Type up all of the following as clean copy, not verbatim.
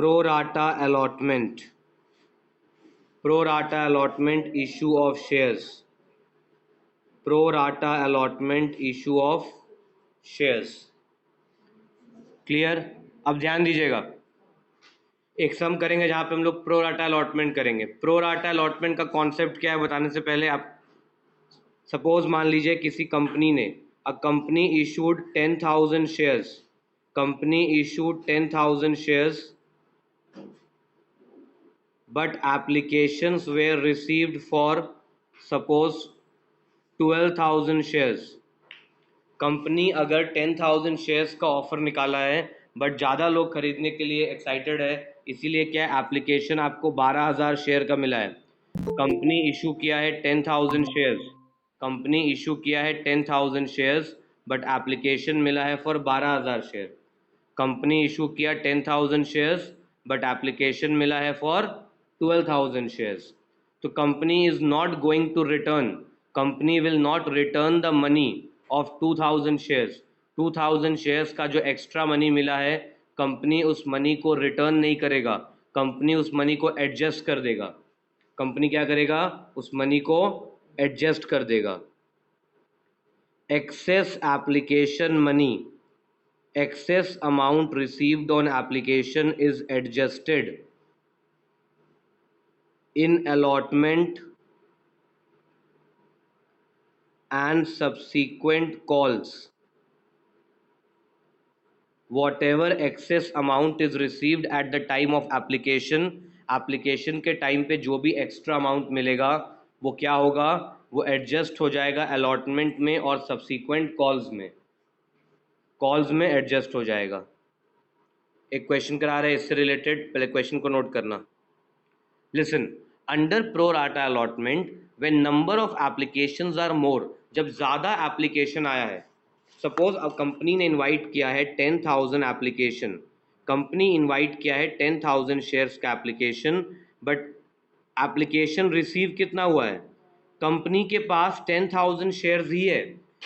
pro rata allotment, pro rata allotment issue of shares, pro rata allotment issue of shares. Clear? अब ध्यान दीजिएगा, एक सम करेंगे जहां पे हम लोग प्रो राटा अलॉटमेंट करेंगे. प्रो राटा अलॉटमेंट का कॉन्सेप्ट क्या है बताने से पहले आप सपोज मान लीजिए किसी कंपनी ने, a company issued 10,000 shares, company issued 10,000 shares but applications were received for suppose 12,000 shares. Company अगर 10,000 शेयर्स का ऑफर निकाला है बट ज़्यादा लोग खरीदने के लिए एक्साइटेड है, इसीलिए क्या एप्लीकेशन आपको 12,000 शेयर का मिला है. कंपनी इशू किया है 10,000 शेयर्स, कंपनी इशू किया है 10,000 शेयर्स बट एप्लीकेशन मिला है फॉर 12,000 शेयर. कंपनी इशू किया 10,000 शेयर्स बट एप्लीकेशन मिला है फॉर 12,000 शेयर्स. तो company is not going to return, company will not return the money of 2,000 shares. 2,000 shares का जो एक्स्ट्रा मनी मिला है, कंपनी उस मनी को रिटर्न नहीं करेगा, कंपनी उस मनी को एडजस्ट कर देगा. कंपनी क्या करेगा? उस मनी को एडजस्ट कर देगा. Excess application money, excess amount received on application is adjusted in allotment and subsequent calls. Whatever excess amount is received at the time of application, application के टाइम पे जो भी एक्स्ट्रा अमाउंट मिलेगा वो क्या होगा? वो एडजस्ट हो जाएगा अलॉटमेंट में और सब्सीक्वेंट कॉल्स में एडजस्ट हो जाएगा. एक क्वेश्चन करा रहे हैं इससे रिलेटेड, पहले क्वेश्चन को नोट करना. Listen, under pro rata allotment when number of applications are more, जब ज़्यादा एप्लीकेशन आया है, सपोज अब कंपनी ने इनवाइट किया है 10,000 एप्लीकेशन, कंपनी इनवाइट किया है 10,000 शेयर्स का एप्लीकेशन, बट एप्लीकेशन रिसीव कितना हुआ है? कंपनी के पास 10,000 शेयर्स ही है,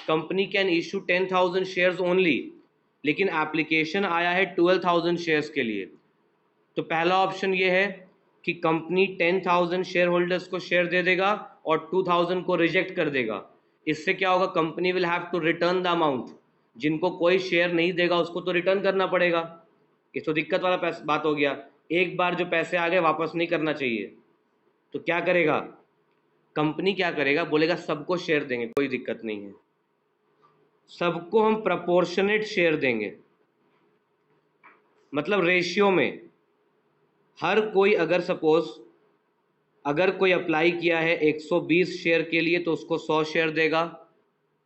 company can issue 10,000 shares only, लेकिन एप्लीकेशन आया है 12,000 शेयर्स के लिए. तो पहला ऑप्शन ये है कि कंपनी 10,000 शेयर होल्डर्स को शेयर दे देगा और 2,000 को रिजेक्ट कर देगा. इससे क्या होगा? Company will have to return the amount. जिनको कोई शेयर नहीं देगा उसको तो रिटर्न करना पड़ेगा. ये तो दिक्कत वाला बात हो गया. एक बार जो पैसे आ गए वापस नहीं करना चाहिए. तो क्या करेगा कंपनी? क्या करेगा? बोलेगा सबको शेयर देंगे, कोई दिक्कत नहीं है, सबको हम प्रपोर्शनेट शेयर देंगे, मतलब रेशियो में. हर कोई अगर सपोज अगर कोई अप्लाई किया है 120 शेयर के लिए तो उसको 100 शेयर देगा,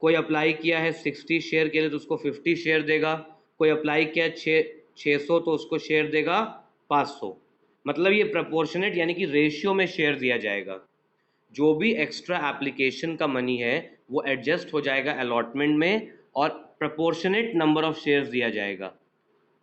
कोई अप्लाई किया है 60 शेयर के लिए तो उसको 50 शेयर देगा, कोई अप्लाई किया है 600 तो उसको शेयर देगा 500. मतलब ये प्रपोर्शनेट यानी कि रेशियो में शेयर दिया जाएगा. जो भी एक्स्ट्रा एप्लीकेशन का मनी है वो एडजस्ट हो जाएगा अलॉटमेंट में और प्रपोर्शनेट नंबर ऑफ शेयर्स दिया जाएगा.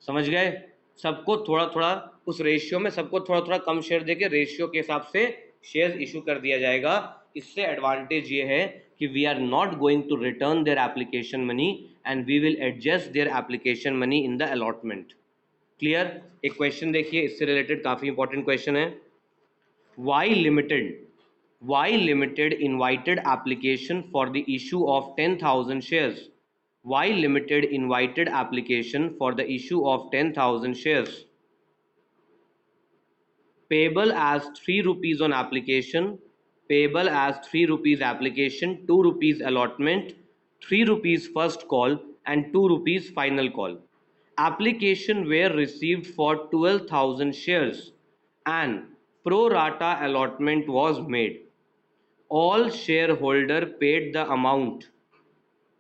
समझ गए? सबको थोड़ा थोड़ा उस रेशियो में, सबको थोड़ा थोड़ा कम शेयर देके रेशियो के हिसाब से शेयर्स इशू कर दिया जाएगा. इससे एडवांटेज ये है कि we are not going to return their application money and we will adjust their application money in the allotment. Clear? एक क्वेश्चन देखिए इससे रिलेटेड, काफ़ी इंपॉर्टेंट क्वेश्चन है. Why limited invited application for the issue of 10,000 shares? Why limited invited application for the issue of 10,000 shares? Payable as 3 rupees on application, payable as 3 rupees application, 2 rupees allotment, 3 rupees first call and 2 rupees final call. Application were received for 12,000 shares and pro rata allotment was made. All shareholder paid the amount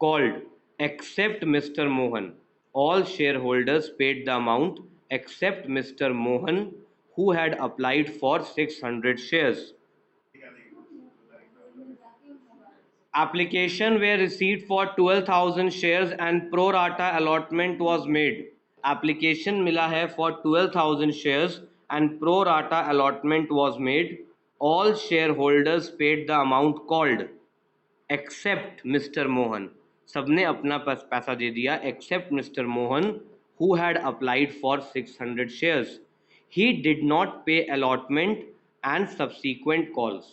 called except Mr. Mohan. All shareholders paid the amount except Mr. Mohan, who had applied for 600 shares. Application were received for 12,000 shares and pro rata allotment was made. Application मिला है for 12,000 shares and pro rata allotment was made. All shareholders paid the amount called except Mr. Mohan. सबने अपना पैसा दे दिया except Mr. Mohan, who had applied for 600 shares. He did not pay allotment and subsequent calls,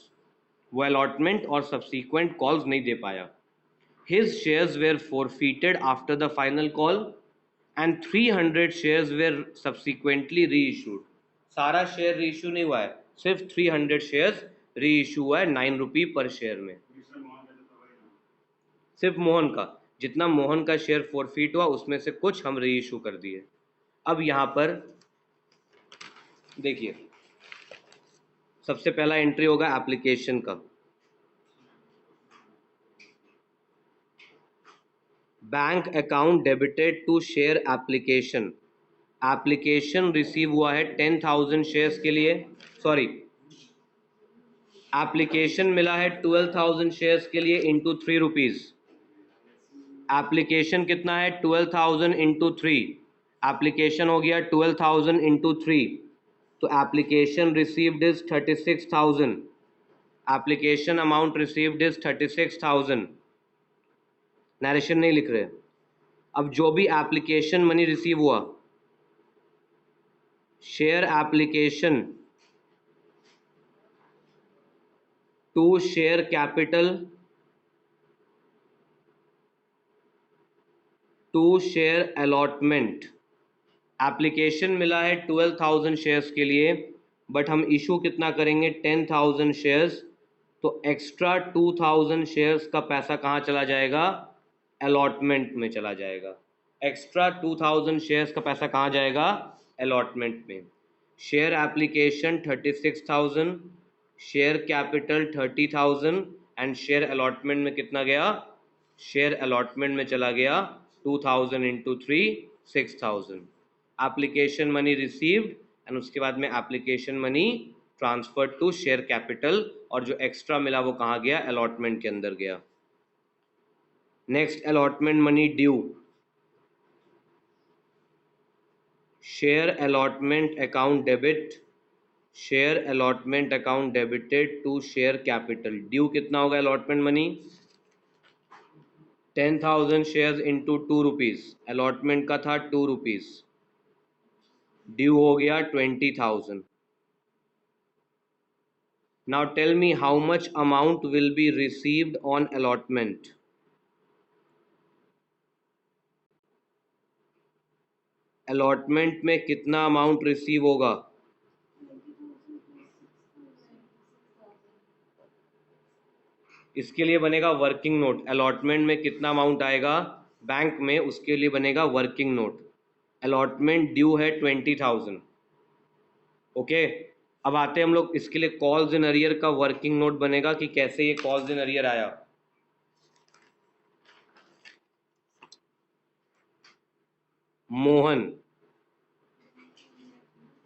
वो allotment और subsequent calls नहीं दे पाया. His shares were forfeited after the final call and 300 shares were subsequently reissued. सारा share reissue नहीं हुआ है, सिर्फ 300 शेयर्स री इशू हुआ है 9 रुपी पर शेयर में. सिर्फ मोहन का, जितना मोहन का शेयर फोरफीट हुआ उसमें से कुछ हम री इशू कर दिए. अब यहां पर देखिए, सबसे पहला एंट्री होगा एप्लीकेशन का. Bank account debited to share application. Application receive हुआ है 10,000 शेयर्स के लिए, सॉरी एप्लीकेशन मिला है 12,000 शेयर्स के लिए इंटू 3 रुपीज़. एप्लीकेशन कितना है 12,000 इंटू 3, एप्लीकेशन हो गया 12,000 इंटू 3, तो application received is 36,000. Application amount received is 36,000. Narration नहीं लिख रहे. अब जो भी एप्लीकेशन मनी रिसीव हुआ, share application to share capital to share allotment. Application मिला है 12,000 शेयर्स के लिए, बट हम इशू कितना करेंगे 10,000 शेयर्स, तो एक्स्ट्रा 2,000 शेयर्स का पैसा कहाँ चला जाएगा, अलॉटमेंट में चला जाएगा. एक्स्ट्रा 2,000 शेयर्स का पैसा कहाँ जाएगा, अलॉटमेंट में. Share application 36,000, share capital 30,000 and share allotment में कितना गया, शेयर अलॉटमेंट में चला गया 2,000 into 3 6,000. Application money received and उसके बाद में application money transfer to share capital, और जो एक्स्ट्रा मिला वो कहाँ गया, अलॉटमेंट के अंदर गया. Next allotment money due. Share allotment account debit, share allotment account debited to share capital. Due कितना होगा allotment money, 10,000 shares into 2 rupees, allotment का था 2 रुपीज़, ड्यू हो गया 20,000. Now tell me how much amount will be received on allotment. Allotment में कितना amount receive होगा, इसके लिए बनेगा वर्किंग नोट. अलॉटमेंट में कितना अमाउंट आएगा बैंक में, उसके लिए बनेगा वर्किंग नोट. अलॉटमेंट ड्यू है 20,000. ओके, अब आते हैं हम लोग इसके लिए कॉल्स इन अरियर का वर्किंग नोट बनेगा कि कैसे ये कॉल्स इन अरियर आया.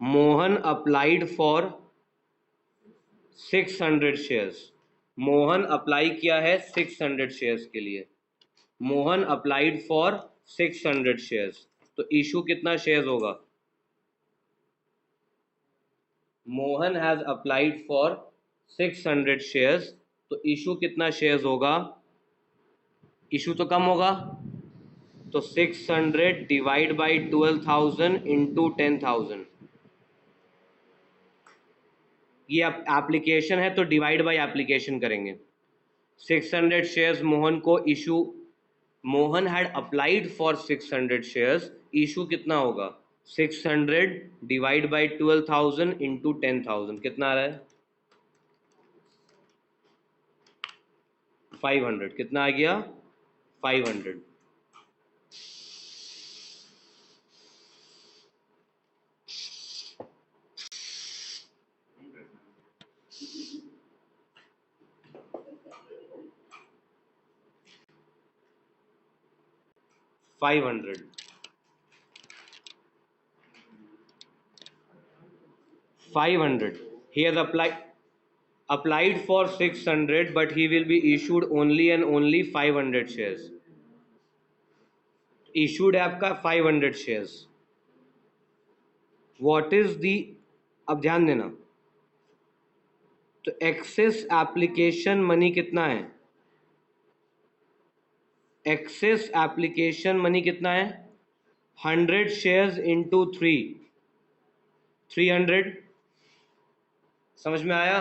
Mohan applied for 600 shares. Mohan apply किया है 600 शेयर्स के लिए. मोहन अप्लाइड फॉर 600 शेयर्स, तो इशू कितना शेयर्स होगा, Mohan has applied for 600 shares, तो इशू कितना शेयर्स होगा, इशू तो कम होगा, तो 600 डिवाइड बाई 12,000 इंटू 10,000. ये एप्लीकेशन है तो डिवाइड बाई एप्लीकेशन करेंगे. 600 शेयर्स मोहन को issue, Mohan had applied for 600 shares, issue कितना होगा 600 डिवाइड बाई 12,000 इंटू 10,000, कितना आ रहा है 500. कितना आ गया 500. $500. He has applied for 600, but he will be issued only and only 500 shares. Issued है आपका 500 shares. What is the, अब ध्यान देना, तो एक्सेस एप्लीकेशन मनी कितना है, एक्सेस एप्लीकेशन मनी कितना है 100 शेयर्स इंटू 3, 300। समझ में आया?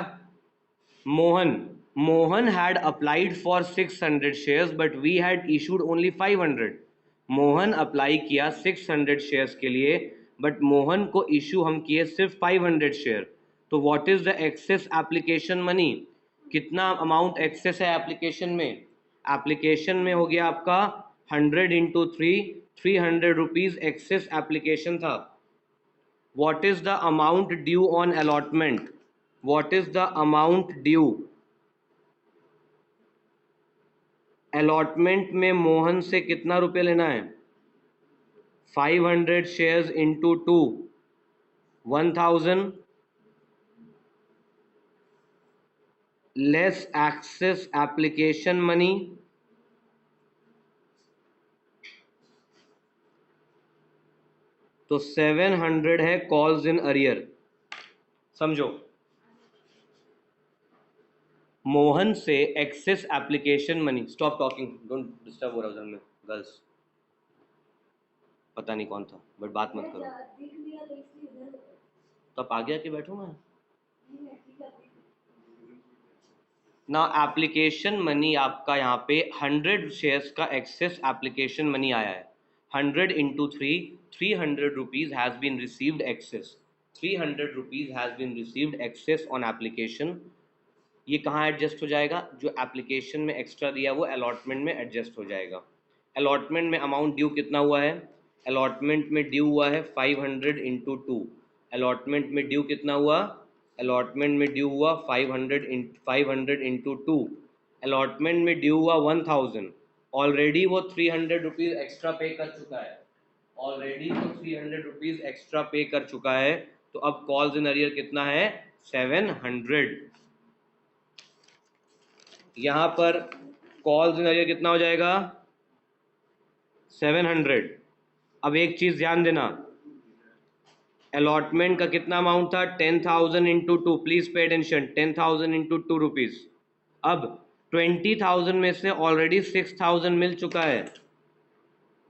Mohan had applied for 600 shares but we had issued only 500। Mohan apply किया 600 शेयर्स के लिए बट मोहन को इशू हम किए सिर्फ 500 शेयर। तो what is the excess application money? कितना अमाउंट एक्सेस है एप्लीकेशन में? एप्लीकेशन में हो गया आपका 100 इंटू 300 रुपीज एक्सेस एप्लीकेशन था। What is the amount due on allotment? What is the amount due? Allotment में मोहन से कितना रुपए लेना है? 500 शेयर्स into 2 1000 less excess application money तो 700 है कॉल्स इन अरियर। समझो, मोहन से excess application money. Stop talking, don't disturb हो रहा में गर्ल्स। पता नहीं कौन था बट बात मत करो। तो आप आगे आके बैठो मैं। ना एप्लीकेशन मनी आपका यहाँ पे 100 शेयर्स का एक्सेस एप्लीकेशन मनी आया है। 100 into 300 rupees has been received excess. 300 rupees has been received excess on application. ये कहाँ एडजस्ट हो जाएगा? जो एप्लीकेशन में एक्स्ट्रा दिया वो अलॉटमेंट में एडजस्ट हो जाएगा। अलॉटमेंट में अमाउंट ड्यू कितना हुआ है? अलॉटमेंट में ड्यू हुआ है 500 इंटू 2। अलॉटमेंट में ड्यू कितना हुआ? अलॉटमेंट में ड्यू हुआ 500 इंटू 2। अलॉटमेंट में ड्यू हुआ 1000। ऑलरेडी वो 300 रुपीज़ एक्स्ट्रा पे कर चुका है। ऑलरेडी वो 300 रुपीज़ एक्स्ट्रा पे कर चुका है। तो अब कॉल्स इन अरियर कितना है? 700। यहाँ पर कॉल्स इन अरियर कितना हो जाएगा? 700। अब एक चीज़ ध्यान देना, अलॉटमेंट का कितना अमाउंट था? 10,000 into 2। Please pay attention, 10,000 into 2 rupees. अब 20,000 में से ऑलरेडी 6,000 मिल चुका है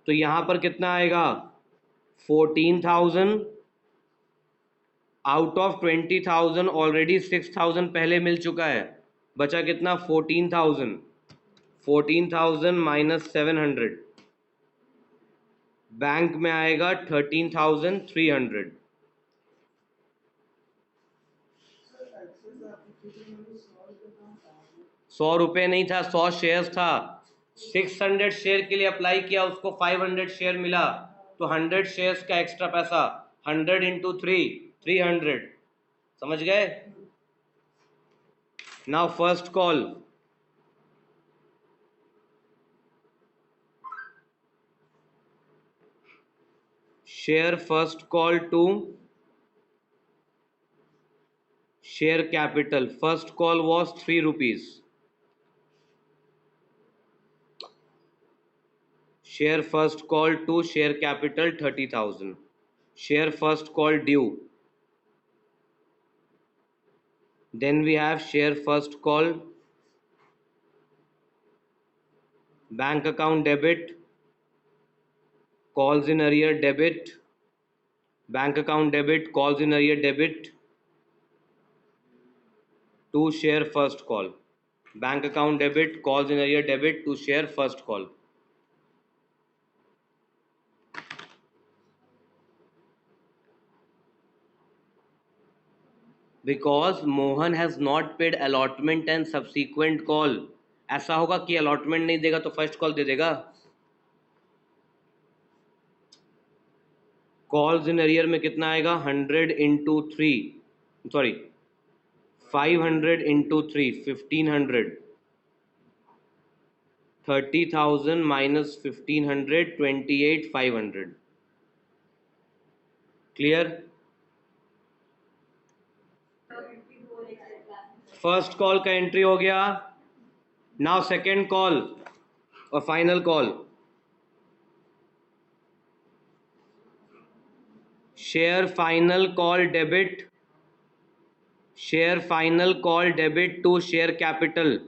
तो यहाँ पर कितना आएगा? 14,000। आउट ऑफ 20,000 ऑलरेडी 6,000 पहले मिल चुका है, बचा कितना? 14,000। 14,000 माइनस 700 बैंक में आएगा 13,300। 100 रुपये नहीं था, 100 शेयर्स था। 600 शेयर के लिए अप्लाई किया, उसको 500 शेयर मिला तो 100 शेयर्स का एक्स्ट्रा पैसा। 100 इंटू 300। समझ गए? Now first call, share first call to share capital. First call was 3 rupees. Share first call to share capital 30,000. Share first call due. Then we have share first call bank account debit, calls in arrear debit, bank account debit, calls in arrear debit to share first call. Bank account debit, calls in arrear debit to share first call. Because Mohan has not paid allotment and subsequent call. ऐसा होगा कि allotment नहीं देगा तो first call दे देगा। Calls in arrear में कितना आएगा? 100 into 3, sorry 500 into 3, 1500। 30,000 minus 1500, 28,500। Clear? First call का एंट्री हो गया। नाउ सेकेंड कॉल और final call, share final call debit, share final call debit to share capital.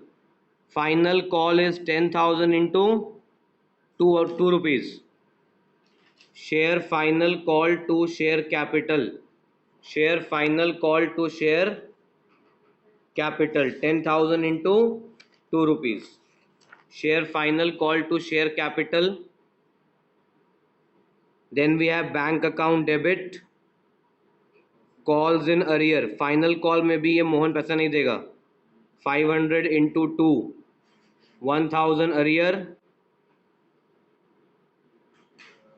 Final call is 10,000 into 2 rupees. Share final call to share capital share final call to share capital 10,000 into 2 rupees. Share final call to share capital. Then we have bank account debit. Calls in arrear. Final call में भी ये मोहन पैसा नहीं देगा. 500 into 2, 1,000 arrear.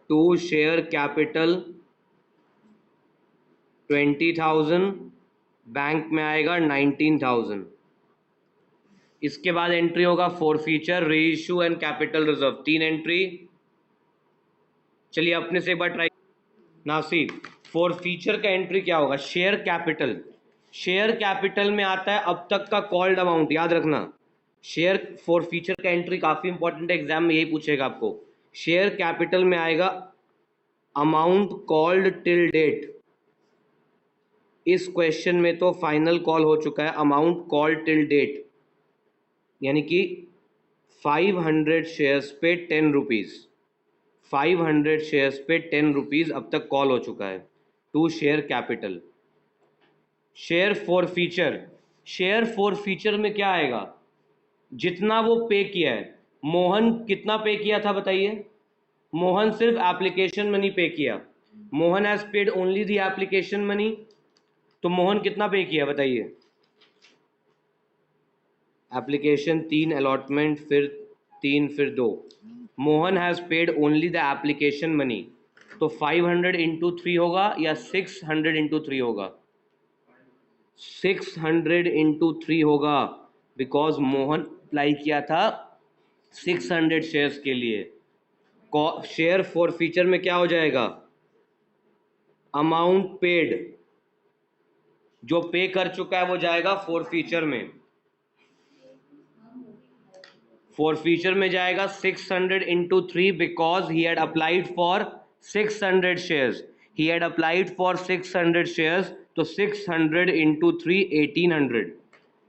To share capital 20,000. Bank में आएगा 19,000. इसके बाद एंट्री होगा फॉर फीचर, री issue and capital reserve. 3 entry. चलिए अपने से एक बार ट्राई. नासी फॉर फीचर का एंट्री क्या होगा? Share capital. शेयर कैपिटल में आता है अब तक का कॉल्ड अमाउंट, याद रखना. शेयर फॉर फीचर का एंट्री काफी इंपॉर्टेंट है, एग्जाम में यही पूछेगा आपको. शेयर कैपिटल में आएगा अमाउंट कॉल्ड टिल डेट. इस क्वेश्चन में तो फाइनल कॉल हो चुका है. अमाउंट कॉल्ड टिल डेट यानी कि 500 शेयर्स पे 10 रुपीज. 500 शेयर्स पे 10 रुपीज अब तक कॉल हो चुका है to share capital. Share forfeiture. Share forfeiture में क्या आएगा? जितना वो पे किया है. मोहन कितना पे किया था बताइए? मोहन सिर्फ एप्लीकेशन मनी पे किया. Mohan has paid only the application money. तो मोहन कितना पे किया बताइए? एप्लीकेशन 3, अलॉटमेंट फिर 3 फिर 2. Mohan has paid only the application money. तो 500 इंटू 3 होगा या 600 इंटू 3 होगा? 600 इंटू 3 होगा बिकॉज मोहन अप्लाई किया था 600 शेयर्स के लिए. शेयर फॉर फीचर में क्या हो जाएगा? अमाउंट पेड, जो पे कर चुका है वो जाएगा फॉर फीचर में. फॉर फीचर में जाएगा 600 into 3 because he had applied for 600 shares. He had applied for 600 shares. तो 600 इंटू 3 1800.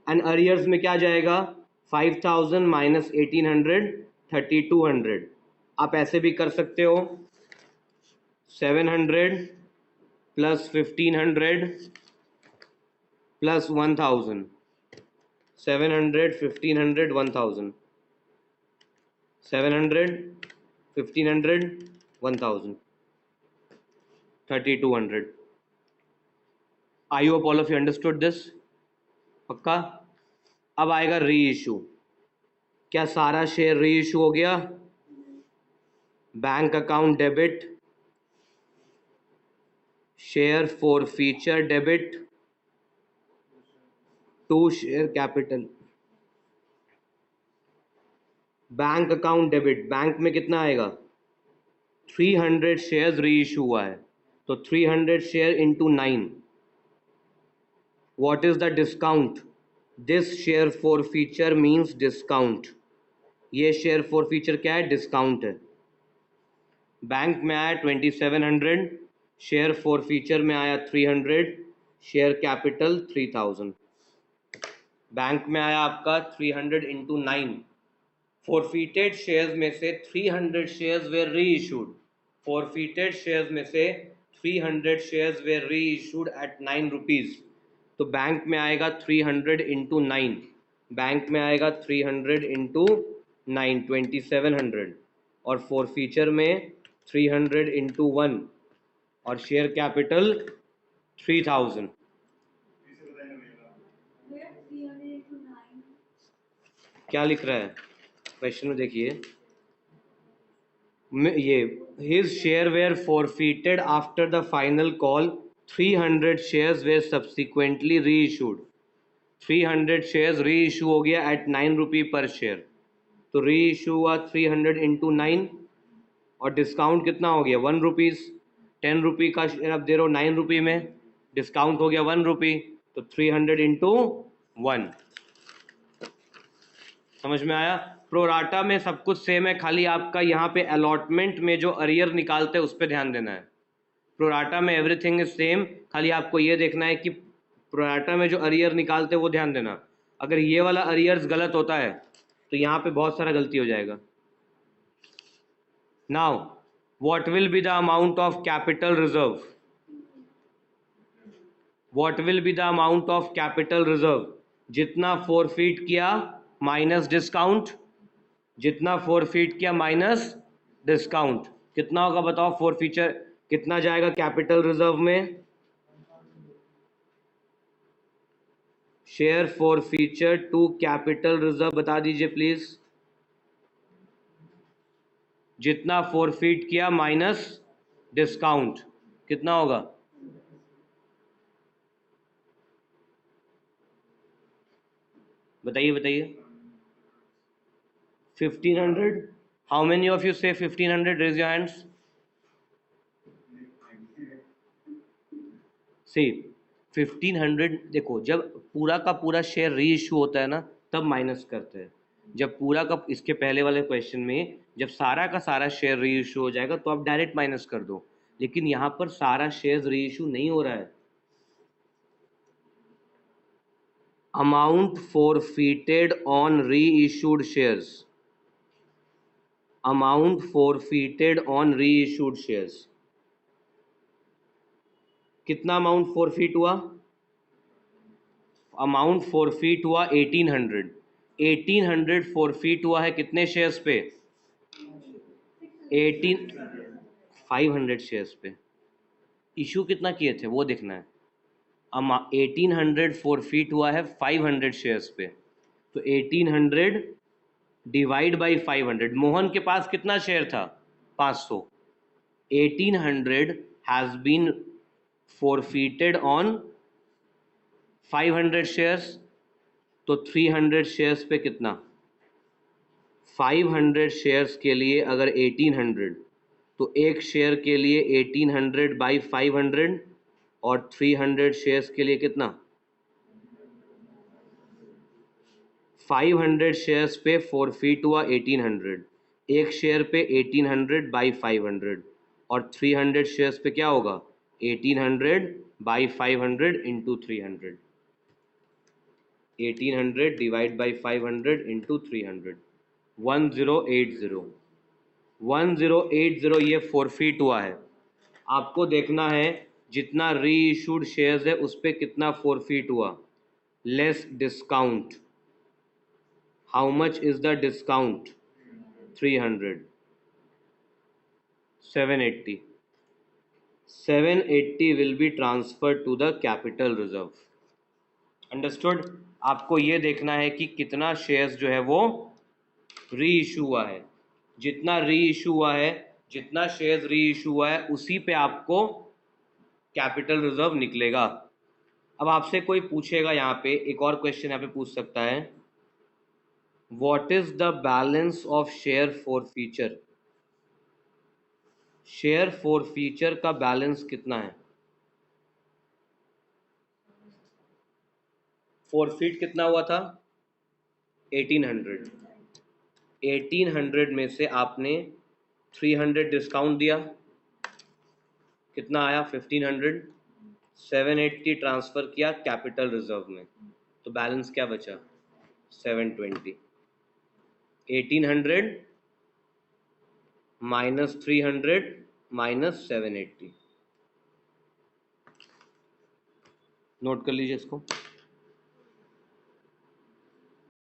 एंड अरियर्स में क्या जाएगा? 5,000 माइनस 1800 3200. आप ऐसे भी कर सकते हो. 700 plus 1500 plus 1000. 700 1500 1000. 700 1500 1000 3200. I hope all of you understood this. पक्का? अब आएगा री इशू. क्या सारा शेयर री इशू हो गया? Bank account debit, share forfeiture debit to share capital. Bank account debit. Bank में कितना आएगा? 300 शेयर्स री इशू हुआ है तो 300 share into 9. What is the discount? This share for feature means discount. ये शेयर फॉर फीचर क्या है? डिस्काउंट है. बैंक में आया 2700, शेयर फॉर फीचर में आया 300, शेयर कैपिटल 3000. बैंक में आया आपका 300 इंटू 9. फॉरफीटेड शेयर्स में से 300 शेयर्स वेर री इशूड. फॉरफीटेड शेयर्स में से 300 शेयर्स वेर री इशूड एट 9 रुपीज. तो बैंक में आएगा 300 इंटू 9. बैंक में आएगा 300 इंटू 9 2700. और फॉरफीचर में 300 इंटू 1 और शेयर कैपिटल 3000. क्या लिख रहा है क्वेश्चन में? देखिए ये his share were forfeited after the final call. 300 shares were subsequently reissued. 300 shares reissue हो गया एट 9 रुपी पर शेयर. तो री इशू हुआ 300 इंटू 9 और डिस्काउंट कितना हो गया? 1 रुपीज़. 10 रुपी का शेयर आप दे रहे हो 9 रुपी में, डिस्काउंट हो गया 1 रुपी. तो 300 इंटू 1. समझ में आया? प्रोराटा में सब कुछ सेम है, खाली आपका यहाँ पे अलॉटमेंट में जो अरियर निकालते हैं उस पर ध्यान देना है. प्रोराटा में एवरीथिंग इज सेम, खाली आपको ये देखना है कि प्रोराटा में जो अरियर निकालते हैं वो ध्यान देना. अगर ये वाला अरियर्स गलत होता है तो यहाँ पे बहुत सारा गलती हो जाएगा. Now what will be the amount of capital reserve? What will be the amount of capital reserve? जितना फोरफीट किया माइनस डिस्काउंट, जितना फोरफीट किया माइनस डिस्काउंट, कितना होगा बताओ? फोरफीचर कितना जाएगा कैपिटल रिजर्व में? Share forfeiture to capital reserve बता दीजिए प्लीज। जितना फोरफीट किया माइनस डिस्काउंट कितना होगा? बताइए बताइए। 1500। हाउ मेनी ऑफ यू से 1500? Raise your hands. सी 1500, देखो जब पूरा का पूरा शेयर री इशू होता है ना तब माइनस करते हैं। जब पूरा का, इसके पहले वाले क्वेश्चन में जब सारा का सारा शेयर री इशू हो जाएगा तो आप डायरेक्ट माइनस कर दो, लेकिन यहाँ पर सारा शेयर री इशू नहीं हो रहा है। Amount forfeited on reissued shares, amount forfeited on reissued shares, कितना अमाउंट forfeit हुआ? अमाउंट forfeit हुआ 1800। 1800 forfeit हुआ है कितने शेयर्स पे? 18 500 शेयर्स पे। इशू कितना किए थे वो देखना है। 1800 forfeit हुआ है 500 शेयर्स पे, तो 1800 डिवाइड बाई 500। मोहन के पास कितना शेयर था? 500। 1800 has been forfeited on 500 shares, तो 300 शेयर्स पे कितना? 500 शेयर्स के लिए अगर 1800, तो एक शेयर के लिए 1800 बाई 500, और 300 शेयर्स के लिए कितना? 500 शेयर्स पे forfeit हुआ 1800, एक शेयर पे 1800 बाई 500, और 300 शेयर्स पे क्या होगा? 1800 by 500 into 300। 1800 divide by 500 into 300। 1080। 1080 ये forfeit हुआ है। आपको देखना है जितना री इशूड शेयर्स है उस पर कितना forfeit हुआ, less discount. How much is the discount? 300। 780। 780 will be transferred to the capital reserve. Understood? आपको ये देखना है कि कितना शेयर्स जो है वो री इशू हुआ है। जितना री इशू हुआ है, जितना शेयर्स री इशू हुआ है उसी पे आपको कैपिटल रिजर्व निकलेगा। अब आपसे कोई पूछेगा, यहाँ पे एक और क्वेश्चन यहाँ पे पूछ सकता है, what is the balance of share forfeiture? Share forfeiture का बैलेंस कितना है? फॉरफीट कितना हुआ था? 1800। 1800 में से आपने 300 डिस्काउंट दिया, कितना आया? 1500। 780 ट्रांसफर किया कैपिटल रिजर्व में, तो बैलेंस क्या बचा? 720। 1800 माइनस 300 माइनस 780। नोट कर लीजिए इसको।